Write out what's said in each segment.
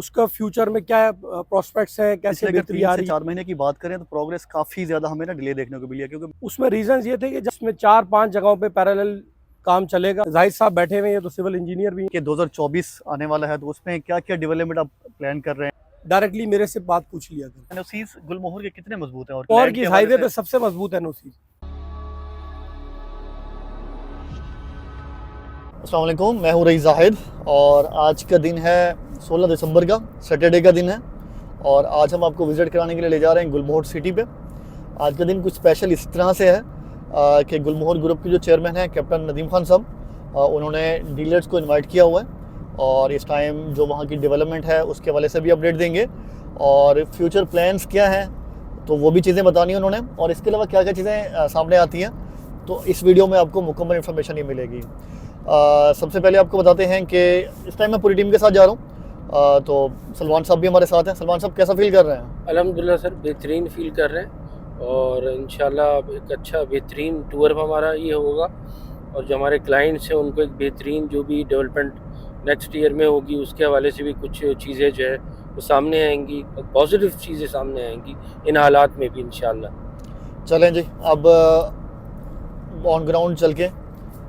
उसका फ्यूचर में क्या प्रोस्पेक्ट्स है, कैसे पिछले अगर बेहतरी 3 आ से रही 4 महीने की बात करें तो प्रोग्रेस काफ़ी ज़्यादा हमें ना डिले देखने को मिली है, क्योंकि उसमें रीजंस ये थे कि जिसमें 4-5 जगहों पे पैरेलल काम चलेगा। जाहिद साहब बैठे हुए हैं, तो सिविल इंजीनियर भी हैं। कि 2024 आने वाला है, तो उसमें क्या-क्या डेवलपमेंट आप प्लान कर रहे हैं? डायरेक्टली मेरे से बात पूछ लिया करें। एनओसीज़ गुलमोहर के कितने मजबूत हैं और और लैंड के किस हवाले हाईवे से? पे सबसे मजबूत एनओसी। अस्सलाम वालेकुम, मैं हूँ रईस जाहिद और आज का दिन है 16 दिसंबर का, सैटरडे का दिन है। और आज हम आपको विज़िट कराने के लिए ले जा रहे हैं गुलमोहर सिटी पे। आज का दिन कुछ स्पेशल इस तरह से है कि गुलमोहर ग्रुप के जो चेयरमैन हैं कैप्टन नदीम खान साहब, उन्होंने डीलर्स को इनवाइट किया हुआ है और इस टाइम जो वहाँ की डेवलपमेंट है उसके वाले से भी अपडेट देंगे और फ्यूचर प्लान्स क्या हैं तो वो भी चीज़ें बतानी है उन्होंने। और इसके अलावा क्या क्या चीज़ें सामने आती हैं तो इस वीडियो में आपको मुकम्मल इन्फॉर्मेशन ही मिलेगी। सबसे पहले आपको बताते हैं कि इस टाइम मैं पूरी टीम के साथ जा रहा हूँ। तो सलमान साहब भी हमारे साथ हैं। सलमान साहब कैसा फील कर रहे हैं? अल्हम्दुलिल्लाह सर, बेहतरीन फ़ील कर रहे हैं और इंशाल्लाह एक अच्छा बेहतरीन टूर हमारा ये होगा और जो हमारे क्लाइंट्स हैं उनको एक बेहतरीन जो भी डेवलपमेंट नेक्स्ट ईयर में होगी उसके हवाले से भी कुछ चीज़ें जो है वो सामने आएंगी और पॉजिटिव चीज़ें सामने आएंगी इन हालात में भी इंशाल्लाह। चलें जी, अब ऑन ग्राउंड चल के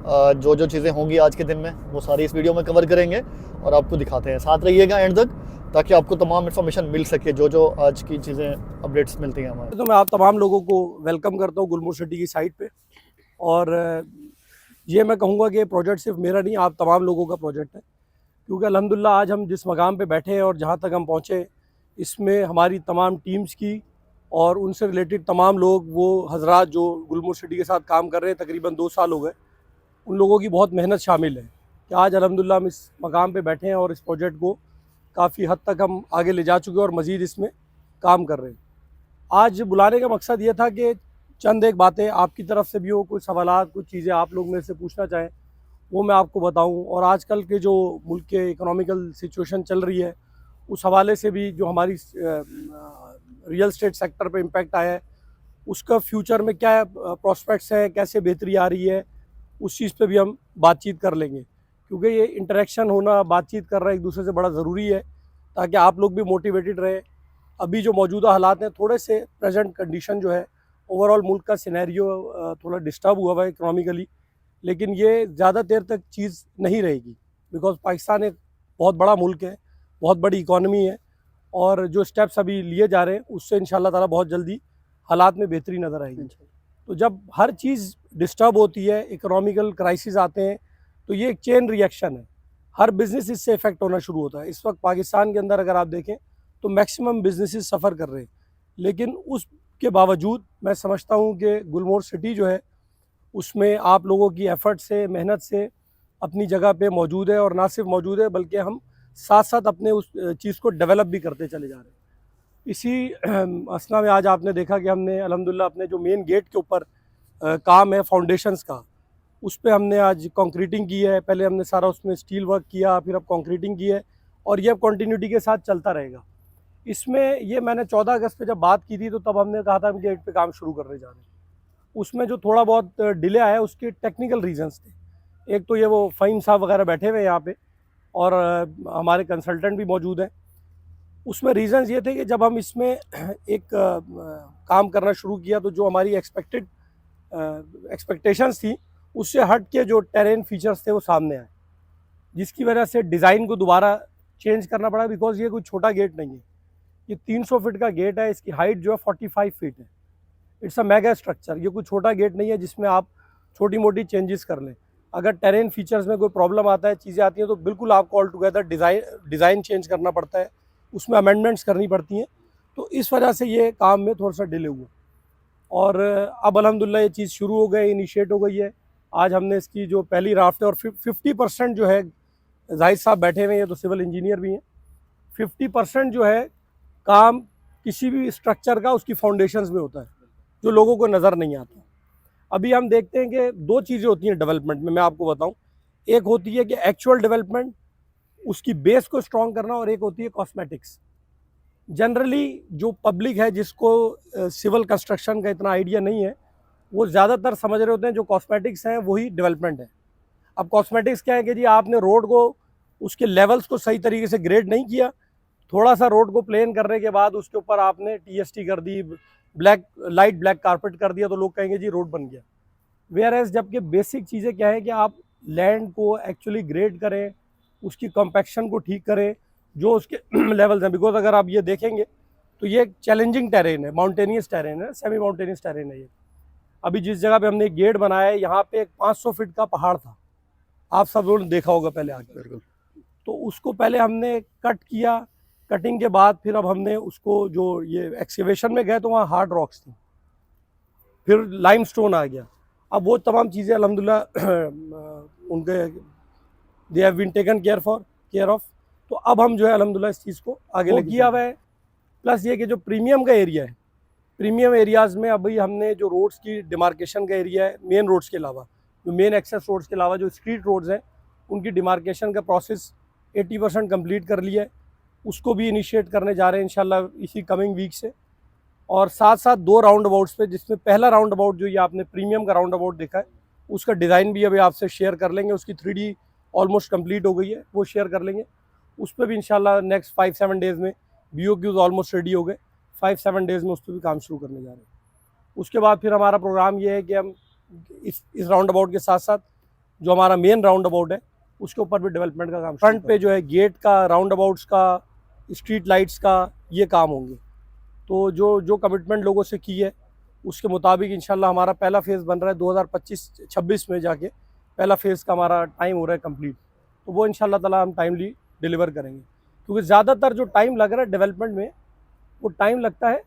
जो जो चीज़ें होंगी आज के दिन में वो सारी इस वीडियो में कवर करेंगे और आपको दिखाते हैं। साथ रहिएगा एंड तक ताकि आपको तमाम इन्फॉर्मेशन मिल सके जो जो आज की चीज़ें अपडेट्स मिलती हैं हमारे। तो मैं आप तमाम लोगों को वेलकम करता हूँ गुलमोहर सिटी की साइट पे। और ये मैं कहूँगा कि प्रोजेक्ट सिर्फ मेरा नहीं, आप तमाम लोगों का प्रोजेक्ट है, क्योंकि अल्हम्दुलिल्लाह आज हम जिस मकाम पे बैठे हैं और जहाँ तक हम पहुँचे इसमें हमारी तमाम टीम्स की और उनसे रिलेटेड तमाम लोग, वो हजरात जो गुलमोहर सिटी के साथ काम कर रहे हैं तकरीबन 2 साल हो गए, उन लोगों की बहुत मेहनत शामिल है कि आज अल्हम्दुलिल्लाह हम इस मकाम पे बैठे हैं और इस प्रोजेक्ट को काफ़ी हद तक हम आगे ले जा चुके हैं और मज़ीद इसमें काम कर रहे हैं। आज बुलाने का मकसद ये था कि चंद एक बातें आपकी तरफ से भी हो, कुछ सवालात, कुछ चीज़ें आप लोग मेरे से पूछना चाहें वो मैं आपको बताऊं। और आजकल के जो मुल्क के इकोनॉमिकल सिचुएशन चल रही है उस हवाले से भी जो हमारी रियल एस्टेट सेक्टर पे इम्पेक्ट आया है, उसका फ्यूचर में क्या प्रोस्पेक्ट्स है, कैसे बेहतरी आ रही है, उस चीज़ पे भी हम बातचीत कर लेंगे। क्योंकि ये इंटरेक्शन होना, बातचीत करना एक दूसरे से बड़ा ज़रूरी है ताकि आप लोग भी मोटिवेटेड रहें। अभी जो मौजूदा हालात हैं, थोड़े से प्रेजेंट कंडीशन जो है, ओवरऑल मुल्क का सिनेरियो थोड़ा डिस्टर्ब हुआ हुआ है इकोनॉमिकली, लेकिन ये ज़्यादा देर तक चीज़ नहीं रहेगी बिकॉज़ पाकिस्तान एक बहुत बड़ा मुल्क है, बहुत बड़ी इकॉनमी है और जो स्टेप्स अभी लिए जा रहे हैं उससे इंशाल्लाह ताला बहुत जल्दी हालात में बेहतरी नज़र आएगी। तो जब हर चीज़ डिस्टर्ब होती है, इकोनॉमिकल क्राइसिस आते हैं, तो ये एक चेन रिएक्शन है, हर बिज़नेस इससे इफ़ेक्ट होना शुरू होता है। इस वक्त पाकिस्तान के अंदर अगर आप देखें तो मैक्सिमम बिजनेसेस सफ़र कर रहे हैं, लेकिन उसके बावजूद मैं समझता हूँ कि गुलमोहर सिटी जो है उसमें आप लोगों की एफ़र्ट से, मेहनत से अपनी जगह पे मौजूद है और ना सिर्फ मौजूद है बल्कि हम साथ साथ अपने उस चीज़ को डेवलप भी करते चले जा रहे हैं। इसी असना में आज आपने देखा कि हमने अल्हम्दुलिल्लाह अपने जो मेन गेट के ऊपर काम है फाउंडेशंस का, उस पे हमने आज कंक्रीटिंग की है। पहले हमने सारा उसमें स्टील वर्क किया, फिर अब कंक्रीटिंग की है और ये अब कंटिन्यूटी के साथ चलता रहेगा। इसमें ये मैंने 14 अगस्त पे जब बात की थी तो तब हमने कहा था हम गेट पे काम शुरू करने जा रहे हैं। उसमें जो थोड़ा बहुत डिले आया है उसके टेक्निकल रीजंस थे। एक तो ये वो फ़हीम साहब वगैरह बैठे हुए हैं यहाँ पे और हमारे कंसल्टेंट भी मौजूद हैं। उसमें रीज़न्स ये थे कि जब हम इसमें एक काम करना शुरू किया तो जो हमारी एक्सपेक्टेशंस थी उससे हट के जो टेरेन फीचर्स थे वो सामने आए, जिसकी वजह से डिज़ाइन को दोबारा चेंज करना पड़ा बिकॉज ये कोई छोटा गेट नहीं है। ये 300 फीट का गेट है, इसकी हाइट जो है 45 फीट है। इट्स अ मेगा स्ट्रक्चर, ये कोई छोटा गेट नहीं है जिसमें आप छोटी मोटी चेंजेस कर लें। अगर टेरेन फीचर्स में कोई प्रॉब्लम आता है, चीज़ें आती हैं तो बिल्कुल आपको ऑल टुगेदर डिज़ाइन चेंज करना पड़ता है, उसमें अमेंडमेंट्स करनी पड़ती हैं। तो इस वजह से ये काम में थोड़ा सा डिले हुआ और अब अल्हम्दुलिल्लाह ये चीज़ शुरू हो गई, इनिशिएट हो गई है। आज हमने इसकी जो पहली राफ्ट है और 50% जो है, जाहिद साहब बैठे हुए हैं, ये तो सिविल इंजीनियर भी हैं, 50% जो है काम किसी भी स्ट्रक्चर का उसकी फाउंडेशंस में होता है जो लोगों को नज़र नहीं आता। अभी हम देखते हैं कि दो चीज़ें होती हैं डेवलपमेंट में, मैं आपको बताऊं। एक होती है कि एक्चुअल डेवलपमेंट, उसकी बेस को स्ट्रॉन्ग करना, और एक होती है कॉस्मेटिक्स। जनरली जो पब्लिक है जिसको सिविल कंस्ट्रक्शन का इतना आइडिया नहीं है, वो ज़्यादातर समझ रहे होते हैं जो कॉस्मेटिक्स हैं वही डेवलपमेंट है। अब कॉस्मेटिक्स क्या है कि जी आपने रोड को, उसके लेवल्स को सही तरीके से ग्रेड नहीं किया थोड़ा सा रोड को प्लेन करने के बाद उसके ऊपर आपने TST कर दी, लाइट ब्लैक कारपेट कर दिया, तो लोग कहेंगे जी रोड बन गया। वेयर एज जबकि बेसिक चीज़ें क्या है कि आप लैंड को एक्चुअली ग्रेड करें, उसकी कॉम्पैक्शन को ठीक करें जो उसके लेवल्स हैं। बिकॉज अगर आप ये देखेंगे तो ये एक चैलेंजिंग टेरेन है, माउंटेनियस टेरेन है, सेमी माउंटेनियस टेरेन है ये। अभी जिस जगह पे हमने गेट बनाया है, यहाँ पे एक 500 फीट का पहाड़ था, आप सब लोगों ने देखा होगा पहले आके। तो उसको पहले हमने कट किया, कटिंग के बाद फिर अब हमने उसको जो ये एक्सकेवेशन में गए तो वहाँ हार्ड रॉक्स थी, फिर लाइमस्टोन आ गया। अब वो तमाम चीज़ें अल्हम्दुलिल्लाह उनके they have been taken care of. तो अब हम जो है अल्हम्दुलिल्लाह इस चीज़ को आगे ले किया हुआ है। प्लस ये कि जो प्रीमियम का एरिया है, प्रीमियम एरियाज़ में अभी हमने जो रोड्स की डिमार्केशन का एरिया है, मेन रोड्स के अलावा, जो मेन एक्सेस रोड्स के अलावा जो स्ट्रीट रोड्स हैं, उनकी डिमार्केशन का प्रोसेस 80% कंप्लीट कर लिया है। उसको भी इनिशिएट करने जा रहे हैं इंशाल्लाह इसी कमिंग वीक से। और साथ साथ 2 राउंड अबाउट्स पे, जिसमें पहला राउंड अबाउट जो ये आपने प्रीमियम का राउंड अबाउट देखा है, उसका डिज़ाइन भी अभी आपसे शेयर कर लेंगे। उसकी 3D ऑलमोस्ट कंप्लीट हो गई है, वो शेयर कर लेंगे। उस पर भी इंशाल्लाह नेक्स्ट 5-7 डेज़ में BOQs ऑलमोस्ट रेडी हो गए, 5-7 डेज़ में उस पर भी काम शुरू करने जा रहे हैं। उसके बाद फिर हमारा प्रोग्राम ये है कि हम इस राउंड अबाउट के साथ साथ जो हमारा मेन राउंड अबाउट है उसके ऊपर भी डेवलपमेंट का काम, फ्रंट पे जो है गेट का, राउंड अबाउट्स का, स्ट्रीट लाइट्स का ये काम होंगे। तो जो कमिटमेंट लोगों से की है उसके मुताबिक इंशाल्लाह हमारा पहला फेज़ बन रहा है 2025-26 में जाके पहला फेज़ का हमारा टाइम हो रहा है कंप्लीट। तो वो इंशाल्लाह ताला हम टाइमली डिलीवर करेंगे, क्योंकि ज़्यादातर जो टाइम लग रहा है डेवलपमेंट में, वो टाइम लगता है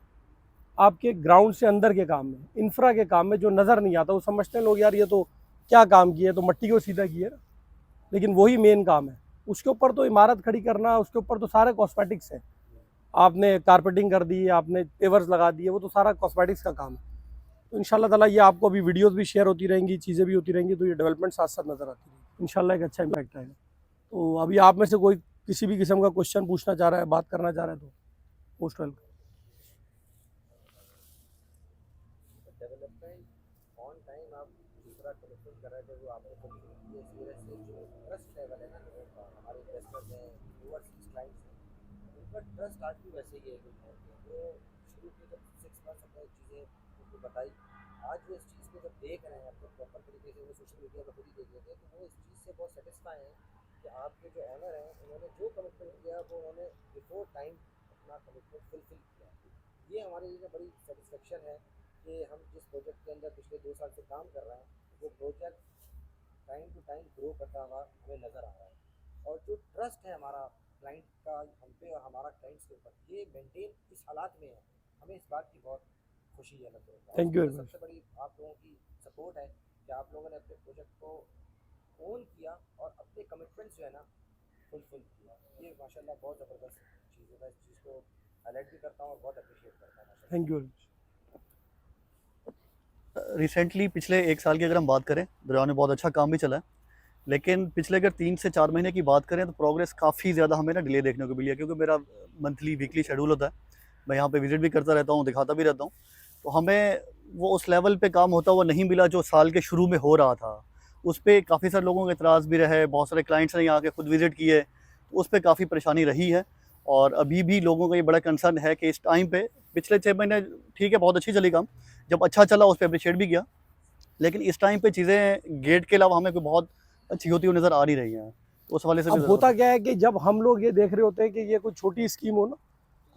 आपके ग्राउंड से अंदर के काम में, इंफ्रा के काम में, जो नज़र नहीं आता। वो समझते हैं लोग यार ये तो क्या काम किया है, तो मट्टी को सीधा किया है, लेकिन वही मेन काम है। उसके ऊपर तो इमारत खड़ी करना, उसके ऊपर तो सारे कॉस्मेटिक्स है। आपने कारपेटिंग कर दी, आपने पेवर्स लगा दिए, वो तो सारा कॉस्मेटिक्स का काम है। तो इंशाल्लाह ताला ये आपको अभी वीडियोस भी शेयर होती रहेंगी, चीज़ें भी होती रहेंगी, तो ये डेवलपमेंट साथ साथ नज़र आती रहेगी। इंशाल्लाह एक अच्छा इम्पैक्ट आएगा। तो अभी आप में से कोई किसी भी किस्म का क्वेश्चन पूछना चाह रहा है, बात करना चाह रहा है, तो most welcome. Development on time आप दूसरा कमिटमेंट कर रहे थे, वो आपने कंप्लीट किया। इस वजह से जो ट्रस्ट लेवल है ना लोगों का, हमारे इन्वेस्टर्स हैं, ओवरसीज क्लाइंट्स हैं, उनका ट्रस्ट आज भी वैसे ही है। वो शुरू के जब 6 मंथ्स अपने चीज़ें उनको बताई, आज वो इस चीज़ को जब देख रहे हैं अपने प्रॉपर तरीके से, वो सोशल मीडिया पर खुद ही देख लेते हैं, तो वो इस चीज़ से बहुत सेटिस्फाई हैं कि आपके जो ऑनर हैं उन्होंने जो कमिटमेंट किया वो उन्होंने बिफोर टाइम अपना कमिटमेंट फुलफिल किया। ये हमारे लिए बड़ी सेटिस्फेक्शन है कि हम जिस प्रोजेक्ट के अंदर पिछले 2 साल से काम कर रहे हैं, वो project time to time grow करता हुआ हमें नज़र आ रहा है। और जो ट्रस्ट है हमारा क्लाइंट का हम पे और हमारा क्लाइंट्स के ऊपर, ये मेंटेन इस हालात में है, हमें इस बात की बहुत खुशी है। Thank you. सबसे बड़ी आप लोगों की सपोर्ट है कि आप लोगों ने अपने प्रोजेक्ट को ओन किया और अपने कमिटमेंट्स जो है ना फुलफिल किया। ये माशाल्लाह बहुत ज़बरदस्त चीज़ है। मैं इस चीज़ को हाईलाइट भी करता हूँ और बहुत अप्रिशिएट करता हूँ। Thank you. रिसेंटली पिछले 1 साल की अगर हम बात करें, दरिया में बहुत अच्छा काम भी चला है, लेकिन पिछले अगर 3 से 4 महीने की बात करें तो प्रोग्रेस काफ़ी ज़्यादा हमें ना डिले देखने को मिली है। क्योंकि मेरा मंथली वीकली शेड्यूल होता है, मैं यहाँ पे विजिट भी करता रहता हूँ, दिखाता भी रहता हूँ, तो हमें वो उस लेवल पे काम होता हुआ नहीं मिला जो साल के शुरू में हो रहा था। उस पर काफ़ी सारे लोगों के एतराज़ भी रहे, बहुत सारे क्लाइंट्स ने यहाँ के खुद विज़िट किए, तो उस पर काफ़ी परेशानी रही है। और अभी भी लोगों का ये बड़ा कंसर्न है कि इस टाइम पे पिछले 6 महीने ठीक है बहुत अच्छी चली काम, जब अच्छा चला उस पर अप्रिशिएट भी किया, लेकिन इस टाइम पे चीज़ें गेट के अलावा हमें कोई बहुत अच्छी होती हुई नज़र आ नहीं रही हैं। तो उस वाले से अब होता क्या है कि जब हम लोग ये देख रहे होते हैं कि ये कोई छोटी स्कीम हो ना,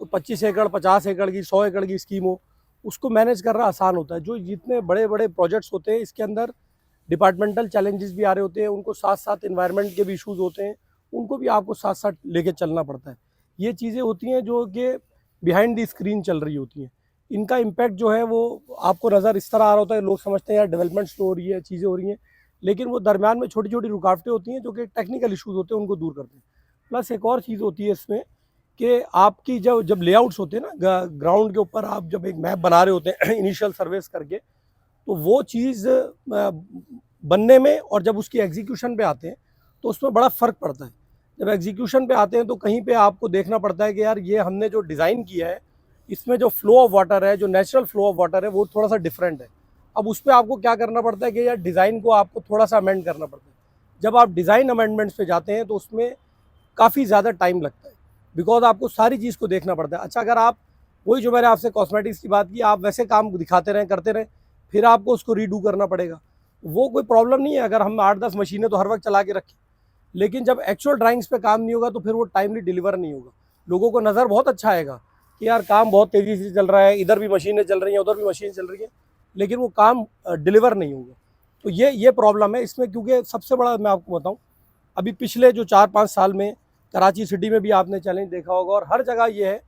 कोई 25 एकड़ 50 एकड़ की 100 एकड़ की स्कीम हो, उसको मैनेज करना आसान होता है। जो जितने बड़े बड़े प्रोजेक्ट्स होते हैं इसके अंदर डिपार्टमेंटल चैलेंजेस भी आ रहे होते हैं, उनको साथ साथ इन्वायरमेंट के भी इशूज़ होते हैं, उनको भी आपको साथ साथ लेके चलना पड़ता है। ये चीज़ें होती हैं जो कि बिहाइंड द स्क्रीन चल रही होती हैं। इनका इम्पैक्ट जो है वो आपको नज़र इस तरह आ रहा होता है, लोग समझते हैं यार डेवलपमेंट स्लो हो रही है, चीज़ें हो रही हैं, लेकिन वो दरमियान में छोटी छोटी रुकावटें होती हैं जो कि टेक्निकल इशूज़ होते हैं, उनको दूर करते हैं। प्लस एक और चीज़ होती है इसमें कि आपकी जब लेआउट्स होते हैं ना ग्राउंड के ऊपर, आप जब एक मैप बना रहे होते हैं इनिशियल सर्वेस करके, तो वो चीज़ बनने में और जब उसकी एग्जीक्यूशन पे आते हैं तो उसमें बड़ा फ़र्क पड़ता है। जब एग्जीक्यूशन पे आते हैं तो कहीं पे आपको देखना पड़ता है कि यार ये हमने जो डिज़ाइन किया है इसमें जो फ्लो ऑफ वाटर है, जो नेचुरल फ्लो ऑफ वाटर है, वो थोड़ा सा डिफरेंट है। अब उस पर आपको क्या करना पड़ता है कि यार डिज़ाइन को आपको थोड़ा सा अमेंड करना पड़ता है। जब आप डिज़ाइन अमेंडमेंट्स पे जाते हैं तो उसमें काफ़ी ज़्यादा टाइम लगता है। बिकॉज आपको सारी चीज़ को देखना पड़ता है। अच्छा, अगर आप वही जो मैंने आपसे कॉस्मेटिक्स की बात की, आप वैसे काम दिखाते रहें करते रहें, फिर आपको उसको रीडू करना पड़ेगा, वो कोई प्रॉब्लम नहीं है अगर हम 8-10 मशीनें तो हर वक्त चला के रखें, लेकिन जब एक्चुअल ड्राइंग्स पे काम नहीं होगा तो फिर वो टाइमली डिलीवर नहीं होगा। लोगों को नज़र बहुत अच्छा आएगा कि यार काम बहुत तेज़ी से चल रहा है, इधर भी मशीनें चल रही हैं, उधर भी मशीन चल रही है, लेकिन वो काम डिलीवर नहीं होगा। तो ये प्रॉब्लम है इसमें, क्योंकि सबसे बड़ा मैं आपको बताऊँ, अभी पिछले जो 4-5 साल में कराची सिटी में भी आपने चैलेंज देखा होगा, और हर जगह ये है,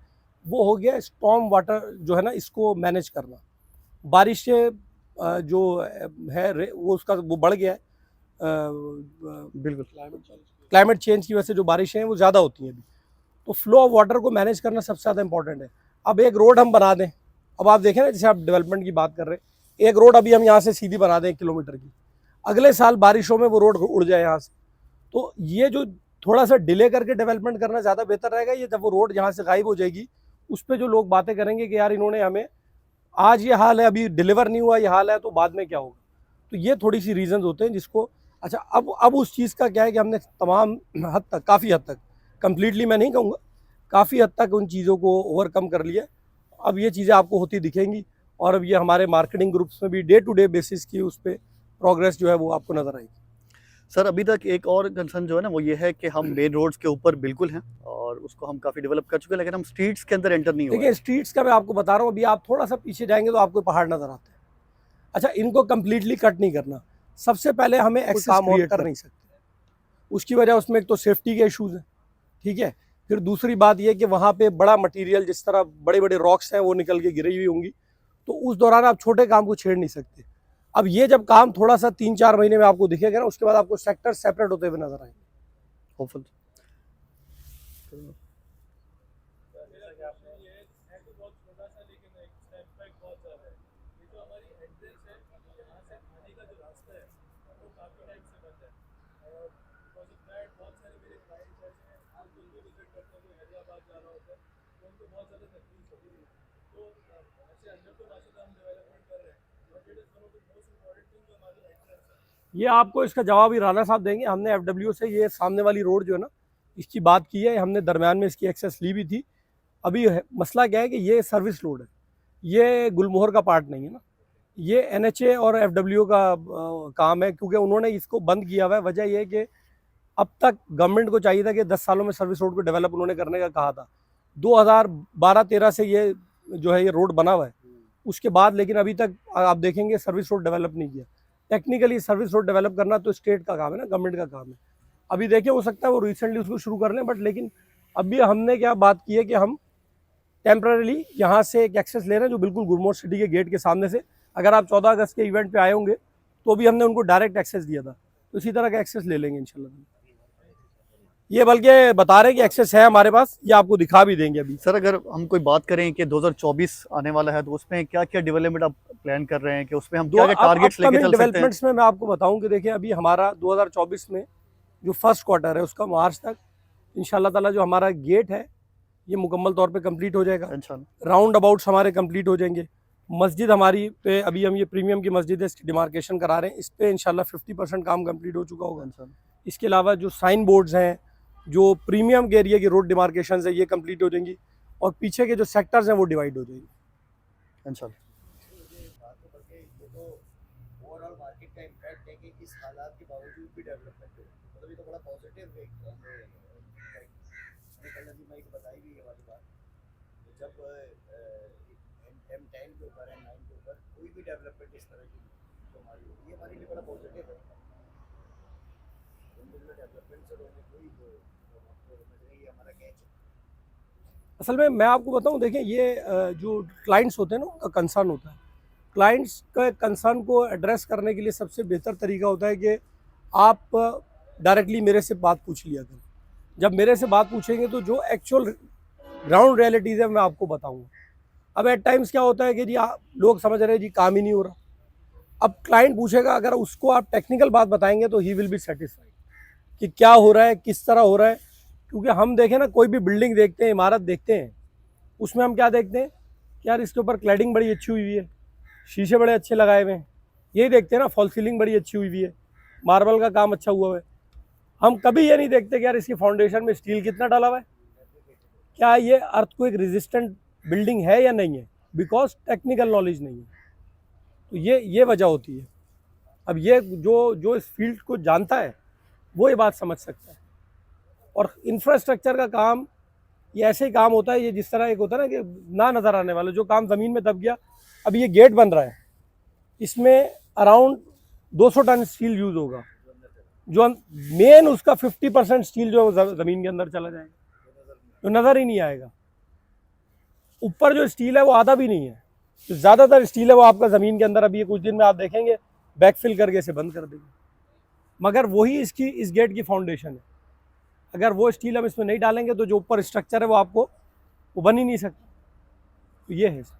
वो हो गया स्टॉर्म वाटर जो है ना, इसको मैनेज करना। बारिश से जो है वो उसका वो बढ़ गया है, बिल्कुल क्लाइमेट चेंज की वजह से जो बारिशें हैं वो ज़्यादा होती हैं अभी, तो फ्लो ऑफ वाटर को मैनेज करना सबसे ज़्यादा इंपॉर्टेंट है। अब एक रोड हम बना दें, अब आप देखें ना, जैसे आप डेवलपमेंट की बात कर रहे हैं, एक रोड अभी हम यहाँ से सीधी बना दें 1 किलोमीटर की, अगले साल बारिशों में वो रोड उड़ जाए यहाँ से, तो ये जो थोड़ा सा डिले करके डेवलपमेंट करना ज़्यादा बेहतर रहेगा। ये जब वो रोड यहाँ से गायब हो जाएगी, उस पर जो लोग बातें करेंगे कि यार इन्होंने हमें, आज ये हाल है, अभी डिलीवर नहीं हुआ, ये हाल है, तो बाद में क्या होगा। तो ये थोड़ी सी रीजंस होते हैं जिसको, अच्छा अब उस चीज़ का क्या है कि हमने तमाम हद तक, काफ़ी हद तक, कंप्लीटली मैं नहीं कहूँगा, काफ़ी हद तक उन चीज़ों को ओवरकम कर लिया। अब ये चीज़ें आपको होती दिखेंगी, और अब ये हमारे मार्केटिंग ग्रुप्स में भी डे टू डे बेसिस की उस पर प्रोग्रेस जो है वो आपको नज़र आएगी। सर, अभी तक एक और कंसर्न जो है ना, वो ये है कि हम मेन रोड्स के ऊपर बिल्कुल हैं और उसको हम काफ़ी डेवलप कर चुके हैं, लेकिन हम स्ट्रीट्स के अंदर एंटर नहीं हो रहे देखिए, स्ट्रीट्स का मैं आपको बता रहा हूँ, अभी आप थोड़ा सा पीछे जाएंगे तो आपको पहाड़ नज़र आते हैं। अच्छा, इनको कंप्लीटली कट नहीं करना, सबसे पहले हमें एक्सेस काम और कर नहीं सकते, उसकी वजह उसमें एक तो सेफ्टी के इश्यूज़ हैं, ठीक है। फिर दूसरी बात ये कि वहाँ पे बड़ा मटेरियल, जिस तरह बड़े बड़े रॉक्स हैं वो निकल के गिरी हुई होंगी, तो उस दौरान आप छोटे काम को छेड़ नहीं सकते। अब ये जब काम थोड़ा सा 3-4 महीने में आपको दिखेगा ना, उसके बाद आपको सेक्टर सेपरेट होते हुए नजर आएंगे। होपफुल। ये आपको इसका जवाब ही राणा साहब देंगे। हमने FW से ये सामने वाली रोड जो है ना, इसकी बात की है, हमने दरमियान में इसकी एक्सेस ली भी थी। अभी मसला क्या है कि ये सर्विस रोड है, ये गुलमोहर का पार्ट नहीं है ना, ये NHA और FW का काम है, क्योंकि उन्होंने इसको बंद किया हुआ है। वजह यह है कि अब तक गवर्नमेंट को चाहिए था कि 10 सालों में सर्विस रोड को डेवलप उन्होंने करने का कहा था। 2012-13 से ये जो है ये रोड बना हुआ है, उसके बाद लेकिन अभी तक आप देखेंगे सर्विस रोड डेवलप नहीं किया। टेक्निकली सर्विस रोड डेवलप करना तो स्टेट का काम है ना, गवर्नमेंट का काम है। अभी देखिए, हो सकता है वो रिसेंटली उसको शुरू कर लें, बट लेकिन अभी हमने क्या बात की है कि हम टेम्पररीली यहाँ से एक एक्सेस ले रहे हैं जो बिल्कुल गुलमोहर सिटी के गेट के सामने से, अगर आप 14 अगस्त के इवेंट पे आए होंगे तो भी हमने उनको डायरेक्ट एक्सेस दिया था, तो इसी तरह का एक्सेस ले लेंगे इंशाल्लाह। ये बल्कि बता रहे हैं कि एक्सेस है हमारे पास, ये आपको दिखा भी देंगे अभी। सर, अगर हम कोई बात करें कि 2024 आने वाला है, तो उसमें क्या क्या डेवलपमेंट आप प्लान कर रहे हैं, कि उसमें हम क्या क्या टारगेट्स लेके चल सकते हैं? डेवलपमेंट्स में मैं आपको बताऊं कि देखिए, अभी हमारा 2024 में जो फर्स्ट क्वार्टर है उसका मार्च तक इंशाल्लाह ताला जो हमारा गेट है ये मुकम्मल तौर पे कंप्लीट हो जाएगा। राउंड अबाउट्स हमारे कंप्लीट हो जाएंगे। मस्जिद हमारी पे अभी हम ये प्रीमियम की मस्जिद है, इसकी डिमार्केशन करा रहे हैं, इस पर इंशाल्लाह 50% काम कंप्लीट हो चुका होगा। इसके अलावा जो साइन बोर्ड्स हैं, जो प्रीमियम के एरिया की रोड डिमार्केशन है, ये कंप्लीट हो जाएंगी, और पीछे के जो सेक्टर्स हैं वो डिवाइड हो जाएंगे इंशाल्लाह। ओवरऑल मार्केट का इम्पैक्ट है कि इस हालात के बावजूद भी डेवलपमेंट हो, मतलब ये तो बड़ा पॉजिटिव है। मैं एक बताई भी ये वाली बात, जब M10 के ऊपर M9 के ऊपर कोई भी डेवलपमेंट इस तरह की तो हमारी ये हमारे लिए बड़ा पॉजिटिव है। डेवलपमेंट से रोकने कोई ये हमारा कैच है। असल में मैं आपको बताऊं, देखिए ये जो क्लाइंट्स होते हैं ना, उनका कंसर्न होता है। क्लाइंट्स का कंसर्न को एड्रेस करने के लिए सबसे बेहतर तरीका होता है कि आप डायरेक्टली मेरे से बात पूछ लिया करें। जब मेरे से बात पूछेंगे तो जो एक्चुअल ग्राउंड रियलिटीज़ है मैं आपको बताऊंगा। अब एट टाइम्स क्या होता है कि जी लोग समझ रहे हैं जी काम ही नहीं हो रहा। अब क्लाइंट पूछेगा, अगर उसको आप टेक्निकल बात बताएंगे तो ही विल बी सेटिस्फाइड कि क्या हो रहा है, किस तरह हो रहा है। क्योंकि हम देखें ना, कोई भी बिल्डिंग देखते हैं, इमारत देखते हैं, उसमें हम क्या देखते हैं कि यार इसके ऊपर क्लैडिंग बड़ी अच्छी हुई है, शीशे बड़े अच्छे लगाए हुए हैं, यही देखते हैं ना। फॉल सीलिंग बड़ी अच्छी हुई है, मार्बल का काम अच्छा हुआ है। हम कभी ये नहीं देखते कि यार इसकी फाउंडेशन में स्टील कितना डाला हुआ है, क्या ये अर्थक्वेक रेजिस्टेंट बिल्डिंग है या नहीं है, बिकॉज टेक्निकल नॉलेज नहीं है। तो ये वजह होती है। अब ये जो इस फील्ड को जानता है वो ये बात समझ सकता है। और इंफ्रास्ट्रक्चर का काम ये ऐसे ही काम होता है, ये जिस तरह एक होता है ना कि ना नज़र आने वाला जो काम ज़मीन में दब गया। अब ये गेट बन रहा है, इसमें अराउंड 200 टन स्टील यूज़ होगा, जो मेन उसका 50% स्टील जो ज़मीन के अंदर चला जाएगा, तो नज़र ही नहीं आएगा। ऊपर जो स्टील है वो आधा भी नहीं है, तो ज़्यादातर स्टील है वो आपका ज़मीन के अंदर, अभी ये कुछ दिन में आप देखेंगे बैकफिल करके इसे बंद कर देंगे। मगर वही इस गेट की फाउंडेशन है। अगर वो स्टील हम इसमें नहीं डालेंगे तो जो ऊपर स्ट्रक्चर है वो आपको वो बन ही नहीं सकता। तो ये है। जैसा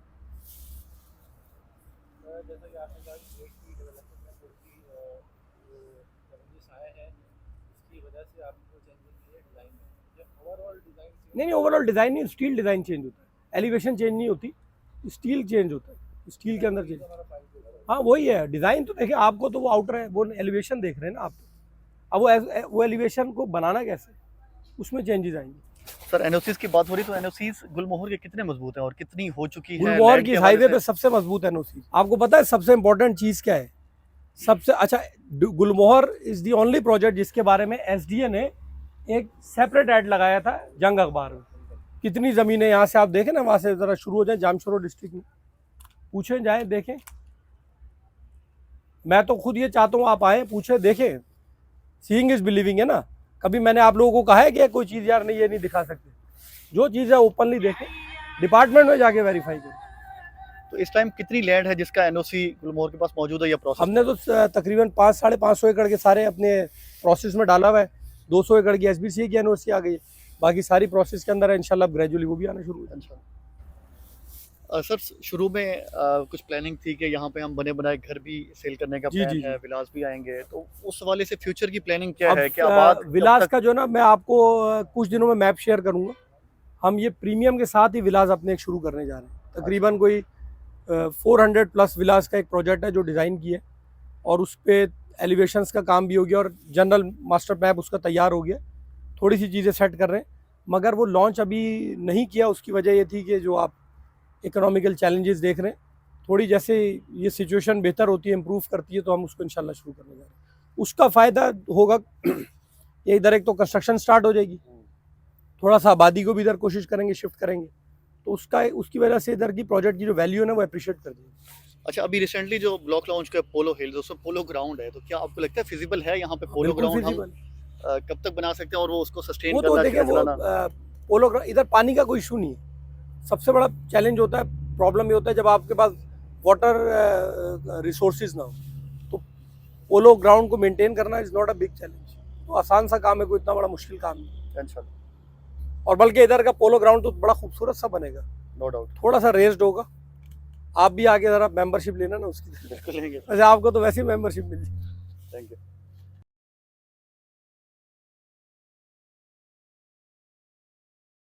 कि आपने कहा कि गेट की डेवलपमेंट में थोड़ी सी चैलेंजेस आए हैं, इसकी वजह से आपने चेंजेस किए डिज़ाइन में, या ओवरऑल डिज़ाइन? नहीं, ओवरऑल डिज़ाइन नहीं, स्टील डिज़ाइन चेंज होता है, एलिवेशन चेंज नहीं होती, स्टील चेंज होता है, स्टील के अंदर चेंज। हाँ वही है डिज़ाइन। तो देखिए आपको तो वो आउटर है, वो एलिवेशन देख रहे हैं ना आप, अब वो एलिवेशन को बनाना कैसे, उसमें चेंजेस आएंगे। सर एनओसीज की बात हो रही तो एनओसीज गुलमोहर के कितने मजबूत हैं और कितनी हो चुकी है? गुलमोहर की हाईवे पे सबसे मजबूत एनओसी। आपको पता है सबसे इंपॉर्टेंट चीज़ क्या है? सबसे अच्छा, गुलमोहर इज़ दी ओनली प्रोजेक्ट जिसके बारे में एसडीए ने एक सेपरेट ऐड लगाया था जंग अखबार में। कितनी ज़मीनें यहाँ से आप देखें ना, वहाँ से ज़रा शुरू हो जाए, जामशोरो डिस्ट्रिक्ट में पूछें, जाएँ देखें। मैं तो खुद ये चाहता हूँ आप आएँ, पूछें, देखें। सीइंग इज़ बिलीविंग है ना। कभी मैंने आप लोगों को कहा है कि कोई चीज़ यार नहीं ये नहीं दिखा सकते, जो चीज़ है ओपनली देखें, डिपार्टमेंट में जाके वेरीफाई करें। तो इस टाइम कितनी लैंड है जिसका एनओसी गुलमोहर के पास मौजूद है या प्रोसेस? हमने तो तकरीबन 500-550 एकड़ के सारे अपने प्रोसेस में डाला हुआ है। 200 एकड़ की एसबीसी की एनओसी आ गई है, बाकी सारी प्रोसेस के अंदर है। इंशाल्लाह ग्रेजुअली वो भी आना शुरू हो जाएगा। सर शुरू में कुछ प्लानिंग थी कि यहाँ पे हम बने बनाए घर भी सेल करने का जी, प्लान जी, है, जी। विलास भी आएंगे, तो उस हवाले से फ्यूचर की प्लानिंग क्या अब है? क्या बात विलास का जो ना, मैं आपको कुछ दिनों में मैप शेयर करूंगा। हम ये प्रीमियम के साथ ही विलास अपने एक शुरू करने जा रहे हैं। तकरीबन कोई 400 प्लस विलास का एक प्रोजेक्ट है जो डिज़ाइन किया है, और उस पर एलिवेशंस का काम भी हो गया और जनरल मास्टर मैप उसका तैयार हो गया। थोड़ी सी चीज़ें सेट कर रहे हैं, मगर वो लॉन्च अभी नहीं किया। उसकी वजह ये थी कि जो आप इकोनॉमिकल चैलेंजेस देख रहे हैं, थोड़ी जैसे ये सिचुएशन बेहतर होती है, इम्प्रूव करती है, तो हम उसको इंशाल्लाह शुरू करने जा रहे हैं। उसका फ़ायदा होगा ये इधर एक तो कंस्ट्रक्शन स्टार्ट हो जाएगी, थोड़ा सा आबादी को भी इधर कोशिश करेंगे शिफ्ट करेंगे, तो उसकी वजह से इधर की प्रोजेक्ट की जो वैल्यू है ना वो अप्रिशिएट कर देंगे। अच्छा, अभी रिसेंटली जो ब्लॉक लॉन्च किया पोलो हिल्स, उसमें पोलो ग्राउंड है, तो क्या आपको लगता है फिजिबल है यहाँ पे पोलो ग्राउंड? हम कब तक बना सकते हैं और वो उसको सस्टेन वो तो करना, देखिए, वो पोलो इधर पानी का कोई इशू नहीं है। सबसे बड़ा चैलेंज होता है, प्रॉब्लम ये होता है जब आपके पास वाटर रिसोर्सेज ना हो, तो पोलो ग्राउंड को मेंटेन करना is not a big challenge. तो आसान सा काम है, कोई इतना बड़ा मुश्किल काम नहीं। अच्छा, और बल्कि इधर का पोलो ग्राउंड तो बड़ा खूबसूरत सा बनेगा, नो डाउट। थोड़ा सा रेस्ड होगा। आप भी आके ज़रा मेंबरशिप लेना ना उसकी। बिल्कुल लेंगे। अच्छा, आपको तो वैसे ही मेंबरशिप मिल जाए। Thank you.